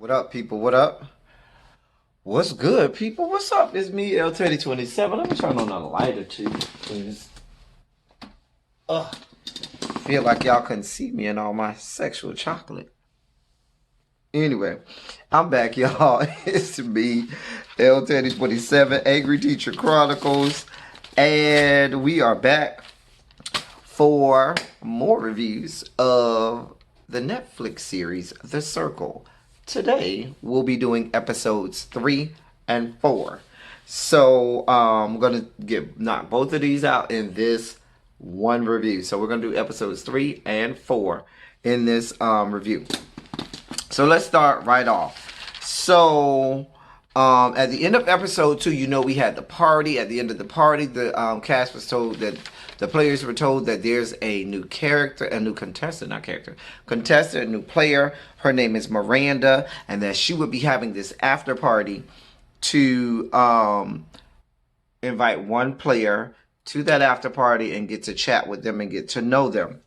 What up, people? What up? What's good, people? What's up? It's me, L Teddy 27. Let me turn on a lighter too, please. Ugh. Feel like y'all couldn't see me in all my sexual chocolate. Anyway, I'm back, y'all. It's me, L Teddy 27, Angry Teacher Chronicles, and we are back for more reviews of the Netflix series The Circle. Today we'll be doing episodes 3 and 4. So I'm gonna knock both of these out in this one review. So we're gonna do episodes 3 and 4 in this review. So let's start right off. So at the end of episode 2, we had the party. At the end of the party, the cast was told that the players were told that there's a new character, a new contestant, a new player. Her name is Miranda, and that she would be having this after party to invite one player to that after party and get to chat with them and get to know them.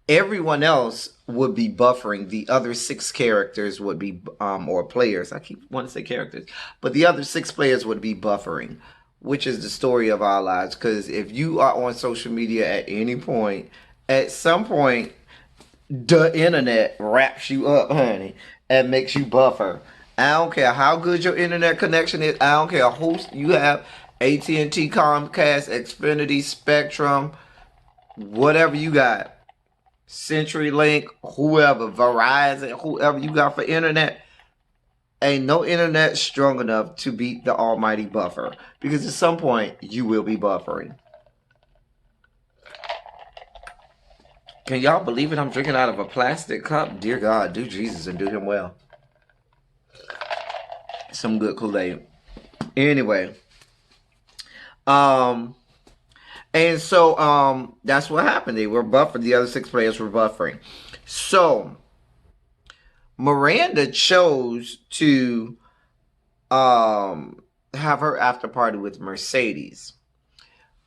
Everyone else would be buffering. The other 6 characters would be, or players. I keep wanting to say characters, but the other 6 players would be buffering, which is the story of our lives. Because if you are on social media at any point, at some point, the internet wraps you up, honey, and makes you buffer. I don't care how good your internet connection is. I don't care who you have, AT&T, Comcast, Xfinity, Spectrum, whatever you got. CenturyLink, whoever, Verizon, whoever you got for internet, ain't no internet strong enough to beat the almighty buffer. Because at some point, you will be buffering. Can y'all believe it? I'm drinking out of a plastic cup. Dear God, do Jesus and do him well. Some good Kool-Aid. Anyway. And so that's what happened. They were buffering. The other 6 players were buffering. So Miranda chose to have her after party with Mercedes.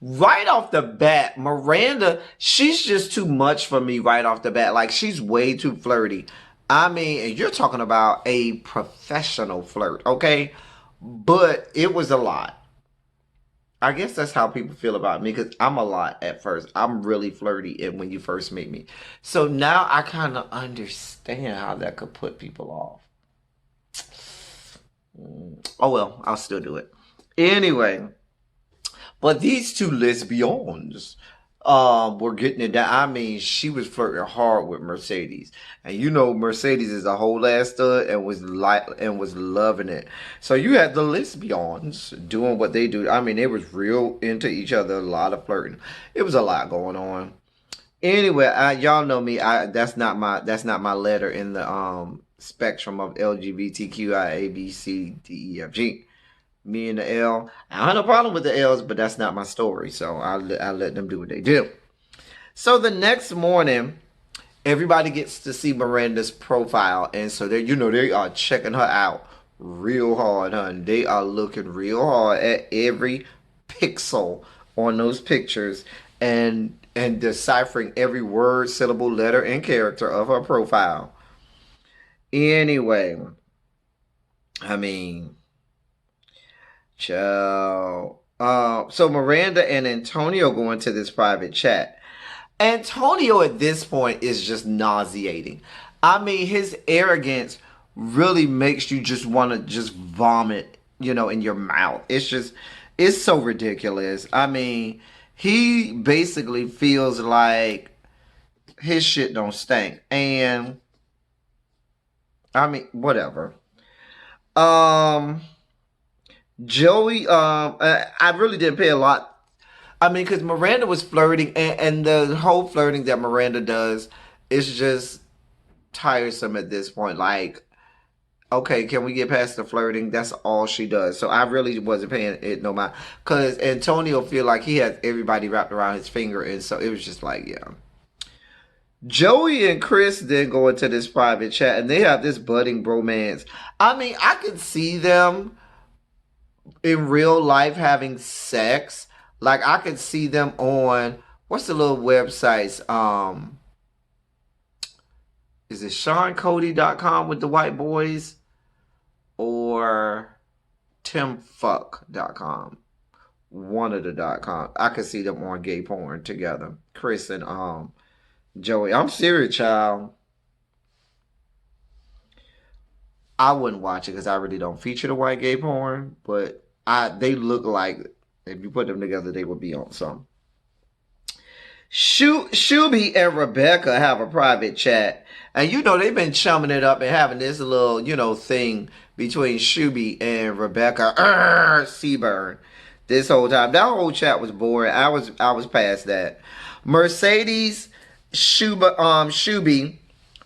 Right off the bat, Miranda, she's just too much for me right off the bat. Like, she's way too flirty. I mean, and you're talking about a professional flirt, okay? But it was a lot. I guess that's how people feel about me, because I'm a lot at first. I'm really flirty when you first meet me. So now I kind of understand how that could put people off. Oh well, I'll still do it. Anyway, but these 2 lesbians were getting it down. I mean, she was flirting hard with Mercedes, and Mercedes is a whole ass stud and was loving it. So you had the lesbians doing what they do. I mean, they was real into each other. A lot of flirting. It was a lot going on. Anyway, y'all know me. That's not my letter in the spectrum of LGBTQIABCDEFG. Me and the L. I don't have no problem with the L's, but that's not my story. So I let them do what they do. So the next morning, everybody gets to see Miranda's profile. And so they are checking her out real hard, honey. They are looking real hard at every pixel on those pictures and deciphering every word, syllable, letter, and character of her profile. Anyway, I mean, ciao. So Miranda and Antonio go into this private chat. Antonio at this point is just nauseating. I mean, his arrogance really makes you just want to just vomit, in your mouth. It's so ridiculous. I mean, he basically feels like his shit don't stink. And I mean, whatever. Joey, I really didn't pay a lot. I mean, because Miranda was flirting, and the whole flirting that Miranda does is just tiresome at this point. Like, okay, can we get past the flirting? That's all she does. So I really wasn't paying it no mind. Because Antonio feel like he has everybody wrapped around his finger, and so it was just like, yeah. Joey and Chris then go into this private chat, and they have this budding bromance. I mean, I could see them in real life having sex. Like, I could see them on, what's the little websites? is it SeanCody.com with the white boys or TimFuck.com? One of the .com. I could see them on gay porn together. Chris and Joey. I'm serious, child. I wouldn't watch it because I really don't feature the white gay porn, but they look like if you put them together, they would be on some. Shuby and Rebecca have a private chat. And you know, they've been chumming it up and having this little, you know, thing between Shuby and Rebecca Seaburn this whole time. That whole chat was boring. I was past that. Mercedes Shuby,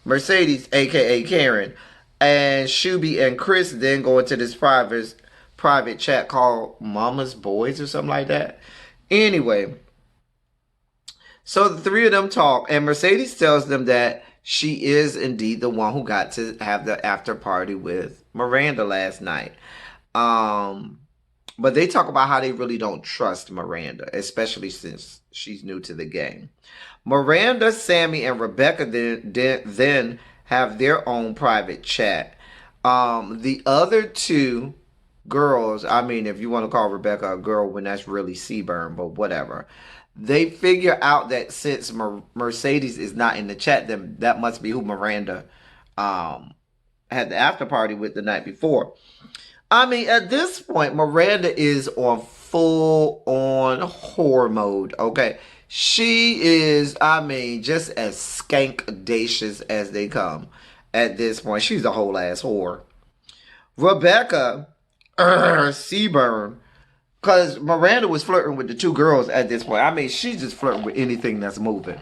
Mercedes, aka Karen, and Shuby and Chris then go into this private chat called Mama's Boys or something like that. Anyway, so the three of them talk, and Mercedes tells them that she is indeed the one who got to have the after party with Miranda last night. But they talk about how they really don't trust Miranda, especially since she's new to the gang. Miranda, Sammy, and Rebecca then have their own private chat. The other two girls, I mean, if you want to call Rebecca a girl when that's really Seaburn, but whatever. They figure out that since Mercedes is not in the chat, then that must be who Miranda had the after party with the night before. I mean, at this point, Miranda is on full-on whore mode, okay? She is, I mean, just as skankdacious as they come at this point. She's a whole-ass whore. Rebecca Seaburn, because Miranda was flirting with the two girls at this point. I mean, she's just flirting with anything that's moving.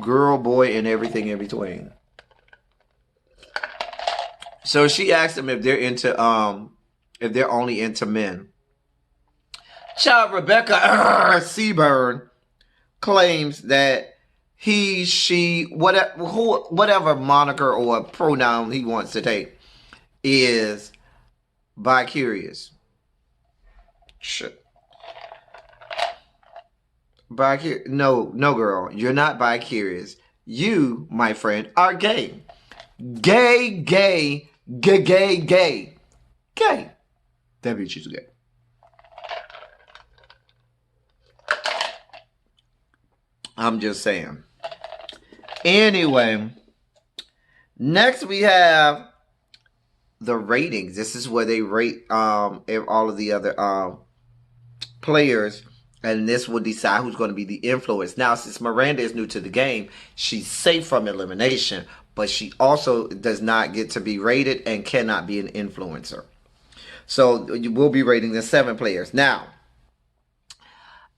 Girl, boy, and everything in between. So she asked them if they're into, if they're only into men. Child Rebecca Seaburn claims that he, she, whatever moniker or pronoun he wants to take is bi-curious. Shit. No, girl. You're not bi-curious. You, my friend, are gay. Gay. Gay. That bitch is gay. I'm just saying. Anyway, next we have the ratings. This is where they rate all of the other players, and this will decide who's going to be the influence. Now, since Miranda is new to the game, she's safe from elimination, but she also does not get to be rated and cannot be an influencer. So you will be rating the 7 players. Now,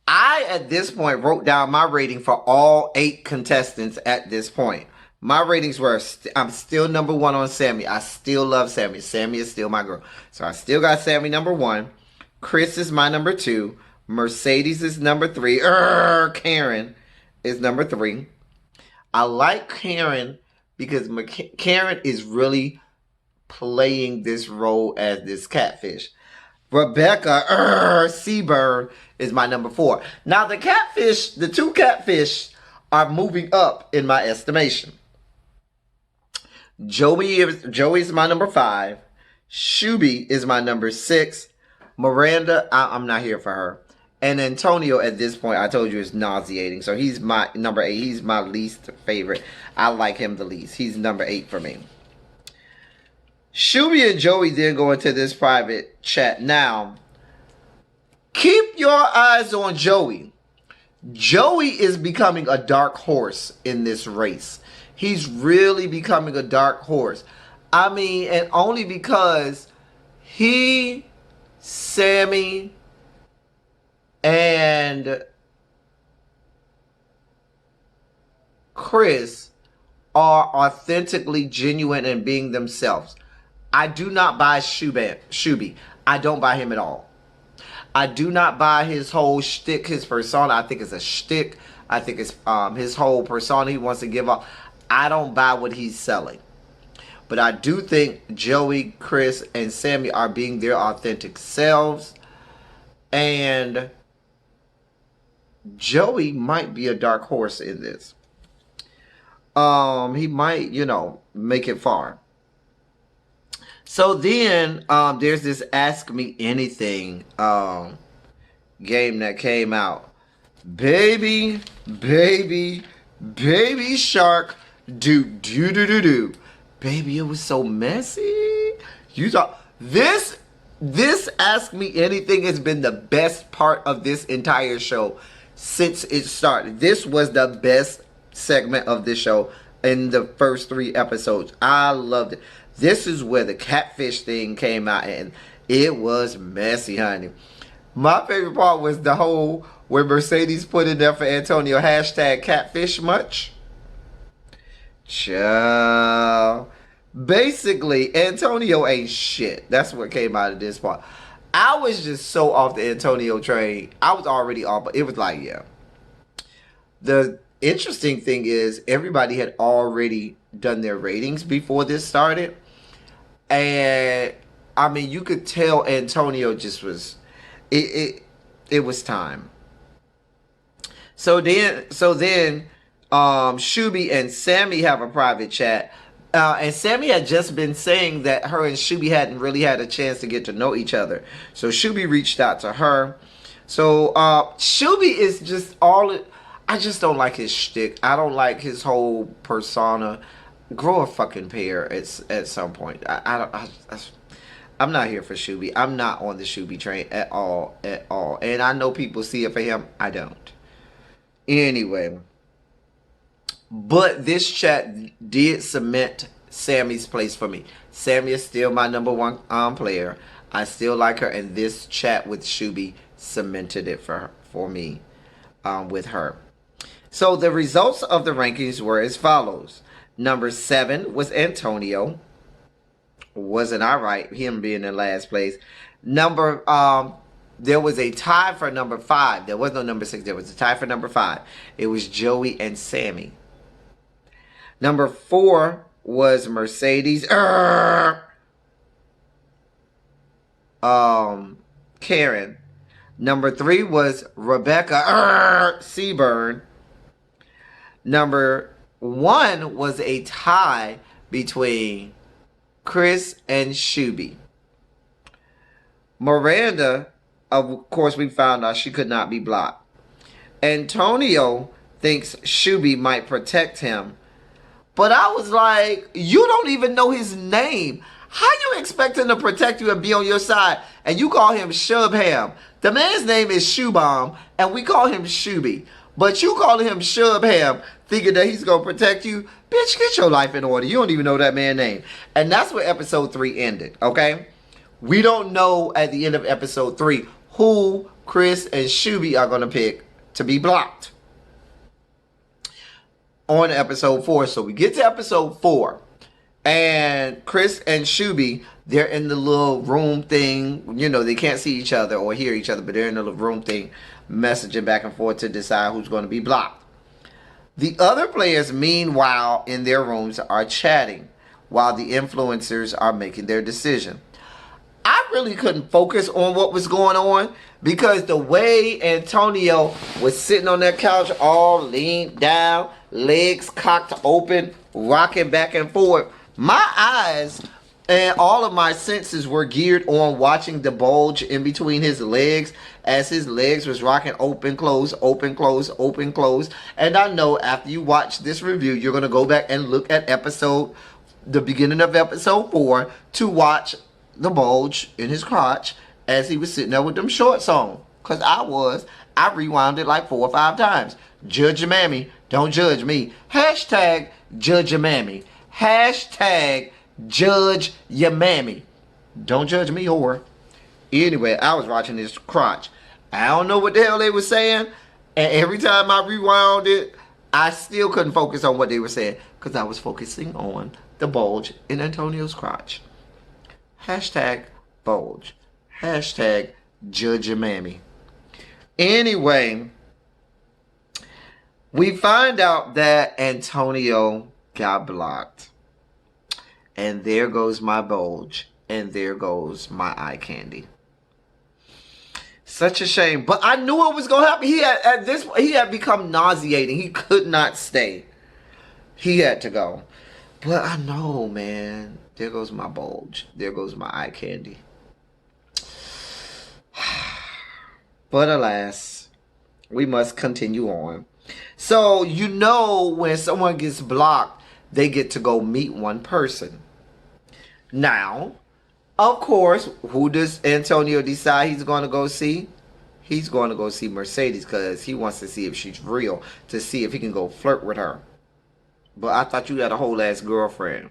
I at this point wrote down my rating for all 8 contestants at this point. My ratings were, I'm still number 1 on Sammy. I still love Sammy. Sammy is still my girl. So I still got Sammy number 1. Chris is my number 2. Mercedes is number 3. Karen is number 3. I like Karen because Karen is really playing this role as this catfish. Rebecca Seaburn is my number 4. Now the 2 catfish are moving up in my estimation. Joey's my number 5. Shuby is my number 6. Miranda, I'm not here for her. And Antonio at this point, I told you, is nauseating. So he's my number 8. He's my least favorite. I like him the least. He's number 8 for me. Shuby and Joey then go into this private chat. Now, keep your eyes on Joey. Joey is becoming a dark horse in this race. He's really becoming a dark horse. I mean, and only because he, Sammy, and Chris are authentically genuine and being themselves. I do not buy Shuby. I don't buy him at all. I do not buy his whole shtick, his persona. I think it's a shtick. I think it's his whole persona he wants to give up. I don't buy what he's selling. But I do think Joey, Chris, and Sammy are being their authentic selves. And Joey might be a dark horse in this. He might, make it far. So then there's this Ask Me Anything game that came out. Baby, baby, baby shark, do do do do do. Baby, it was so messy. You thought this Ask Me Anything has been the best part of this entire show since it started. This was the best segment of this show in the first 3 episodes. I loved it. This is where the catfish thing came out, and it was messy, honey. My favorite part was the whole where Mercedes put in there for Antonio hashtag catfish much. Child. Basically, Antonio ain't shit. That's what came out of this part. I was just so off the Antonio train. I was already off, but it was like, yeah. The interesting thing is everybody had already done their ratings before this started. And I mean, you could tell Antonio just was it was time. So then Shuby and Sammy have a private chat. And Sammy had just been saying that her and Shuby hadn't really had a chance to get to know each other. So Shuby reached out to her. So Shuby is just I just don't like his shtick. I don't like his whole persona. Grow a fucking pair at some point. I'm not here for Shuby. I'm not on the Shuby train at all. And I know people see it for him. I don't. Anyway. But this chat did cement Sammy's place for me. Sammy is still my number 1 player. I still like her, and this chat with Shuby cemented it for me with her. So the results of the rankings were as follows. Number 7 was Antonio. Wasn't I right? Him being in last place. There was a tie for number 5. There was no number 6. There was a tie for number 5. It was Joey and Sammy. Number 4 was Mercedes. Karen. Number 3 was Rebecca Seaburn. Number 1 was a tie between Chris and Shuby. Miranda, of course, we found out she could not be blocked. Antonio thinks Shuby might protect him. But I was like, you don't even know his name. How you expect him to protect you and be on your side? And you call him Shubham. The man's name is Shubham, and we call him Shuby. But you call him Shubham, thinking that he's going to protect you. Bitch, get your life in order. You don't even know that man's name. And that's where episode 3 ended, okay? We don't know at the end of episode 3 who Chris and Shuby are going to pick to be blocked on episode 4. So we get to episode 4, and Chris and Shuby, they're in the little room thing. You know, they can't see each other or hear each other, but they're in the little room thing, messaging back and forth to decide who's going to be blocked. The other players, meanwhile, in their rooms are chatting while the influencers are making their decision. I really couldn't focus on what was going on because the way Antonio was sitting on that couch all leaned down, legs cocked open, rocking back and forth, my eyes and all of my senses were geared on watching the bulge in between his legs as his legs was rocking open, close, open, close, open, close. And I know after you watch this review, you're going to go back and look at the beginning of episode 4 to watch the bulge in his crotch as he was sitting there with them shorts on. Because I rewound it like 4 or 5 times. Judge your mammy. Don't judge me. Hashtag judge your mammy. Hashtag judge your mammy. Don't judge me, whore. Anyway, I was watching his crotch. I don't know what the hell they were saying. And every time I rewound it, I still couldn't focus on what they were saying. Because I was focusing on the bulge in Antonio's crotch. Hashtag bulge. Hashtag judge your mammy. Anyway, we find out that Antonio got blocked. And there goes my bulge. And there goes my eye candy. Such a shame. But I knew it was going to happen. He had become nauseating. He could not stay. He had to go. But I know, man. There goes my bulge. There goes my eye candy. But alas, we must continue on. So, you know, when someone gets blocked, they get to go meet one person. Now, of course, who does Antonio decide he's going to go see? He's going to go see Mercedes because he wants to see if she's real, to see if he can go flirt with her. But I thought you had a whole ass girlfriend.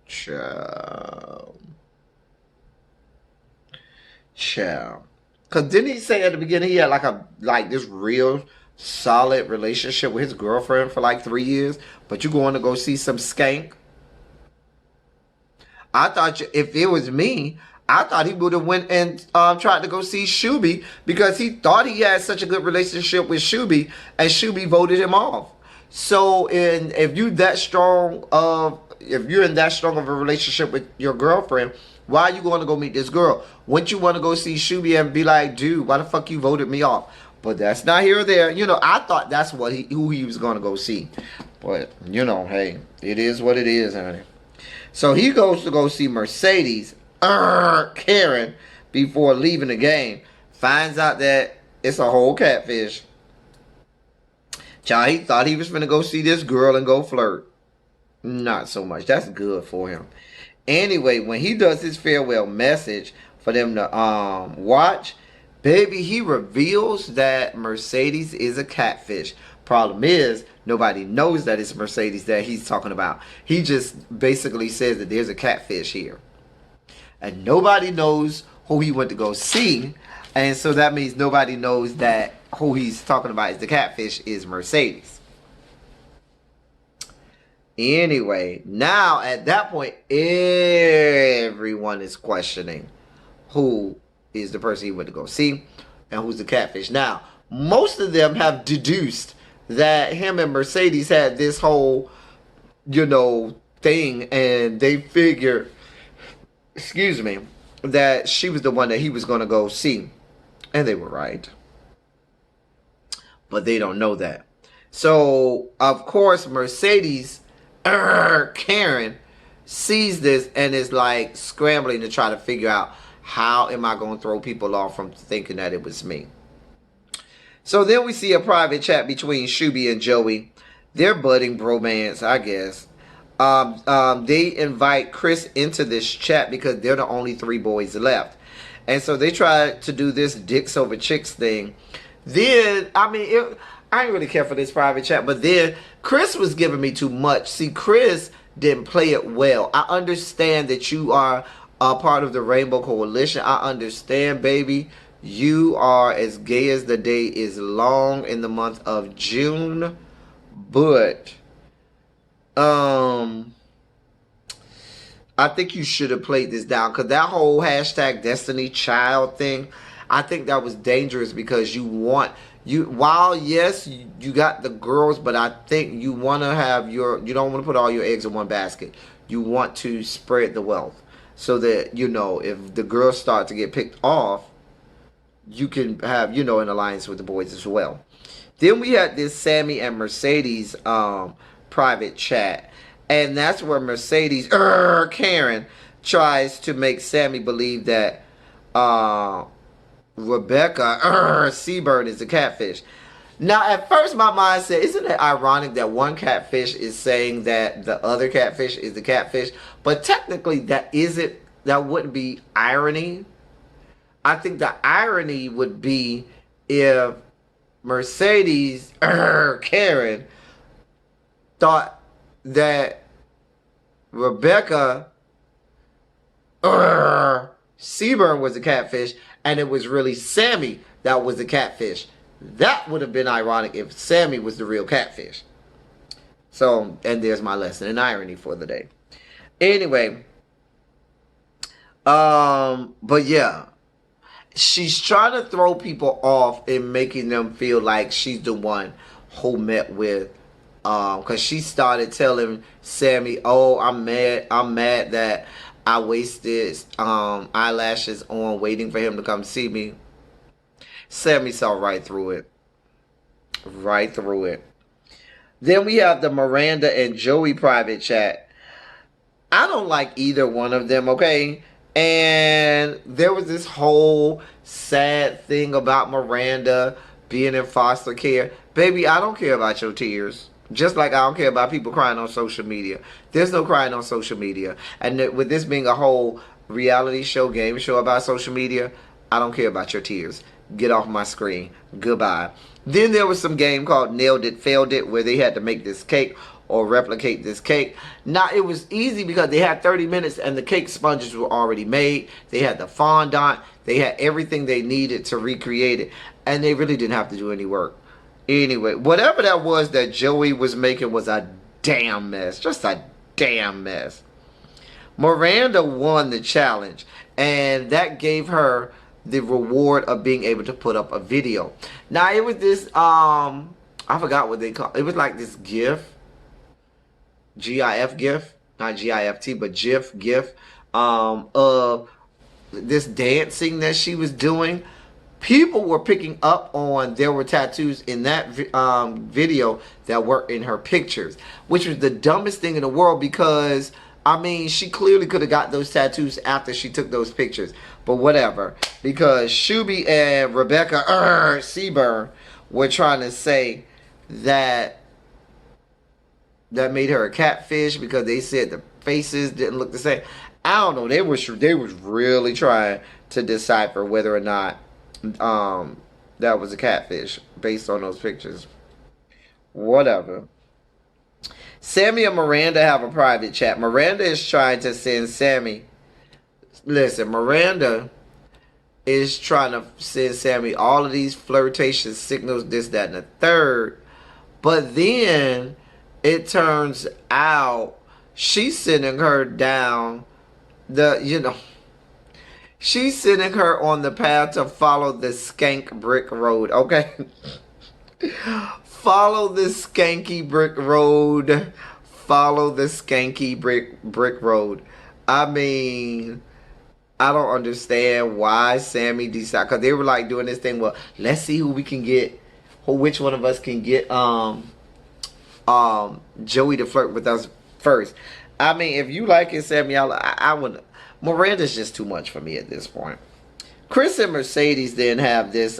Child. Because didn't he say at the beginning he had like this real solid relationship with his girlfriend for like 3 years? But you going to go see some skank? I thought if it was me, I thought he would have went and tried to go see Shuby because he thought he had such a good relationship with Shuby, and Shuby voted him off. So, if you're in that strong of a relationship with your girlfriend, why are you going to go meet this girl? Wouldn't you want to go see Shuby and be like, dude, why the fuck you voted me off? But that's not here or there. You know, I thought that's who he was going to go see. But, you know, hey, it is what it is, honey. So he goes to go see Mercedes, Karen, before leaving the game. Finds out that it's a whole catfish. Child, he thought he was finna go see this girl and go flirt. Not so much. That's good for him. Anyway, when he does his farewell message for them to watch, baby, he reveals that Mercedes is a catfish. Problem is, nobody knows that it's Mercedes that he's talking about. He just basically says that there's a catfish here. And nobody knows who he went to go see. And so that means nobody knows that who he's talking about is the catfish is Mercedes. Anyway, now at that point, everyone is questioning who is the person he went to go see and who's the catfish. Now, most of them have deduced that him and Mercedes had this whole, thing, and they figured, that she was the one that he was going to go see. And they were right. But they don't know that. So, of course, Mercedes, Karen, sees this and is like scrambling to try to figure out how am I going to throw people off from thinking that it was me. So then we see a private chat between Shuby and Joey. They're budding bromance, I guess. They invite Chris into this chat because they're the only 3 boys left. And so they try to do this dicks over chicks thing. Then, I didn't really care for this private chat, but then Chris was giving me too much. See, Chris didn't play it well. I understand that you are a part of the Rainbow Coalition. I understand, baby. You are as gay as the day is long in the month of June. But, I think you should have played this down. Because that whole hashtag Destiny Child thing, I think that was dangerous because while yes, you got the girls, but I think you want to have you don't want to put all your eggs in one basket. You want to spread the wealth so that, if the girls start to get picked off, you can have, an alliance with the boys as well. Then we had this Sammy and Mercedes private chat. And that's where Mercedes, Karen, tries to make Sammy believe that Rebecca, Seabird is a catfish. Now, at first my mind said, isn't it ironic that one catfish is saying that the other catfish is the catfish? But technically that wouldn't be irony. I think the irony would be if Mercedes, Karen, thought that Rebecca Seaburn was a catfish and it was really Sammy that was the catfish. That would have been ironic if Sammy was the real catfish. So, and there's my lesson in irony for the day. Anyway, but yeah, she's trying to throw people off and making them feel like she's the one who met with because she started telling Sammy, oh, I'm mad that I wasted eyelashes on waiting for him to come see me. Sammy saw right through it. Then we have the Miranda and Joey private chat. I don't like either one of them, okay? And there was this whole sad thing about Miranda being in foster care. Baby, I don't care about your tears. Just like I don't care about people crying on social media. There's no crying on social media. And with this being a whole reality show, game show about social media, I don't care about your tears. Get off my screen. Goodbye. Then there was some game called Nailed It, Failed It, where they had to make this cake or replicate this cake. Now, it was easy because they had 30 minutes and the cake sponges were already made. They had the fondant. They had everything they needed to recreate it. And they really didn't have to do any work. Anyway, whatever that was that Joey was making was a damn mess. Just a damn mess. Miranda won the challenge. And that gave her the reward of being able to put up a video. Now, it was this, I forgot what they call it. It was like this GIF. GIF GIF. Not GIFT, but GIF. Of this dancing that she was doing. People were picking up on there were tattoos in that video that were in her pictures. Which was the dumbest thing in the world because, I mean, she clearly could have got those tattoos after she took those pictures. But whatever. Because Shuby and Rebecca Seaburn were trying to say that made her a catfish because they said the faces didn't look the same. I don't know. They was really trying to decipher whether or not that was a catfish based on those pictures. Whatever. Sammy and Miranda have a private chat. Miranda is trying to send Sammy. Listen, Miranda is trying to send Sammy all of these flirtation signals, this, that, and the third. But then it turns out she's sending her down she's sending her on the path to follow the skank brick road, okay? Follow the skanky brick road. Follow the skanky brick road. I mean, I don't understand why Sammy decided, because they were like doing this thing, well, let's see who we can get, which one of us can get Joey to flirt with us first. I mean, if you like it, Sammy, I wouldn't. Miranda's just too much for me at this point. Chris and Mercedes then have this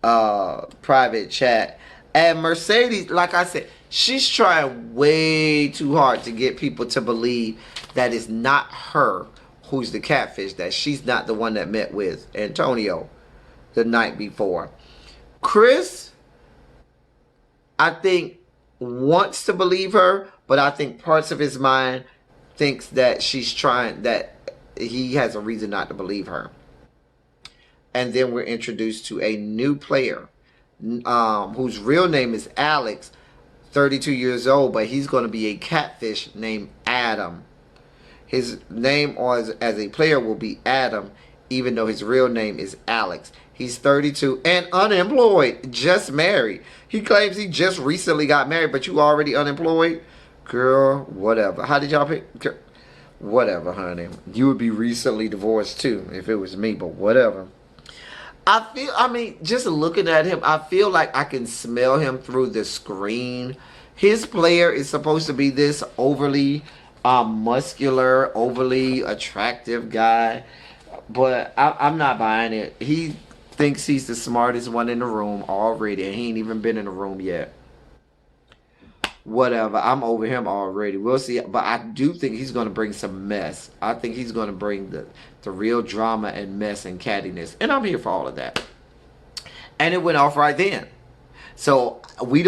private chat. And Mercedes, like I said, she's trying way too hard to get people to believe that it's not her who's the catfish, that she's not the one that met with Antonio the night before. Chris, I think, wants to believe her, but I think parts of his mind thinks that that he has a reason not to believe her. And then we're introduced to a new player whose real name is Alex, 32 years old, but he's going to be a catfish named Adam. His name as a player will be Adam, even though his real name is Alex. He's 32 and unemployed, just married. He claims he just recently got married, but you already unemployed? Girl, whatever. How did y'all pick? Whatever, honey. You would be recently divorced too if it was me, but whatever. I mean, just looking at him, I feel like I can smell him through the screen. His player is supposed to be this overly muscular, overly attractive guy, but I'm not buying it. He thinks he's the smartest one in the room already, and he ain't even been in the room yet. Whatever, I'm over him already. We'll see, but I do think he's going to bring some mess. I think he's going to bring the real drama and mess and cattiness, and I'm here for all of that. And it went off right then. So we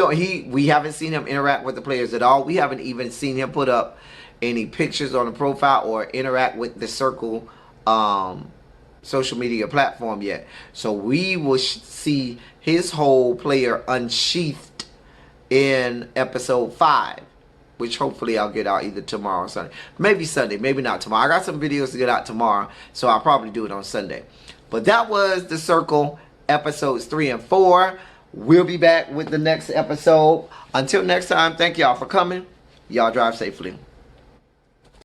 haven't seen him interact with the players at all. We haven't even seen him put up any pictures on the profile or interact with the Circle social media platform yet. So we will see his whole player unsheathed in episode 5, which hopefully I'll get out either tomorrow or Sunday. Maybe Sunday, maybe not tomorrow. I got some videos to get out tomorrow, so I'll probably do it on Sunday. But that was The Circle episodes 3 and 4. We'll be back with the next episode. Until next time, thank y'all for coming. Y'all drive safely.